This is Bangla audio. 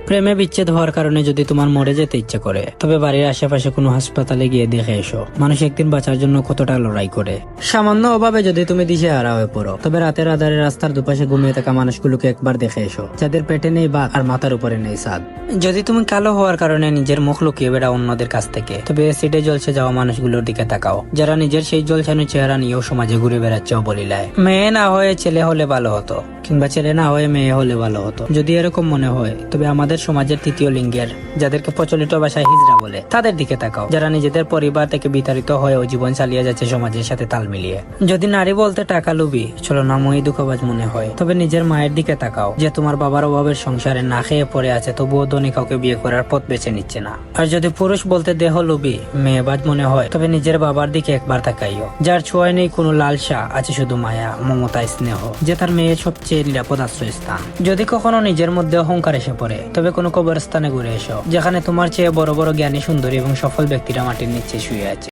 প্রেমে বিচ্ছেদ হওয়ার কারণে যদি তোমার মরে যেতে ইচ্ছে করে, তবে বাড়ির আশেপাশে কোনো হাসপাতালে গিয়ে দেখে এসো মানুষ একদিন বাঁচার জন্য কতটা লড়াই করে। সামান্য অভাবে যদি তুমি দিশেহারা হয়ে পড়ো, তবে রাতের আধারে রাস্তার দুপাশে ঘুমিয়ে থাকা মানুষগুলোকে একবার দেখে এসো, যাদের পেটে নেই ভাত আর মাথার উপরে নেই ছাদ। যদি তুমি কালো হওয়ার কারণে নিজের মুখ লুকিয়ে বেড়াও অন্যদের কাছ থেকে, তবে অ্যাসিডে জ্বলছে যাওয়া মানুষগুলোর দিকে তাকাও, যারা নিজের সেই জ্বলছানো চেহারা নিয়েও সমাজে ঘুরে বেড়াচ্ছে অবলীলায়। মেয়ে না হয়ে ছেলে হলে ভালো হতো, কিংবা ছেলে না হয়ে মেয়ে হলে ভালো হতো। যদি এরকম মনে হয়, তবে আমাদের সমাজের তৃতীয় লিঙ্গের, যাদেরকে প্রচলিত ভাষায় হিজড়া বলে, তাদের দিকে তাকাও, যারা নিজেদের পরিবার থেকে বিতাড়িত হয়েও জীবন চালিয়ে যাচ্ছে সমাজের সাথে তাল মিলিয়ে। যদি নারী বলতে টাকা লুবি, চলো নামই দুঃখবাজ মনে হয়, তবে নিজের মায়ের দিকে তাকাও, যে তোমার বাবার অভাবের সংসারে না খেয়ে পড়ে আছে, তবুও ধনী কাউকে বিয়ে করার পথ বেছে নিচ্ছে না। আর যদি পুরুষ বলতে দেহ লুবি, মেয়েবাজ মনে হয়, তবে নিজের বাবার দিকে একবার তাকাইও, যার ছোঁয়ায় নেই কোনো লালসা, আছে শুধু মায়া, মমতা, স্নেহ, যে তার মেয়ের সবচেয়ে নিরাপদ আশ্রয়স্থান। যদি কখনো নিজের মধ্যে অহংকার এসে পড়ে, তবে কোনো কবরস্থানে ঘুরে এসো, যেখানে তোমার চেয়ে বড় বড় জ্ঞানী, সুন্দরী এবং সফল ব্যক্তিরা মাটির নিচে শুয়ে আছে।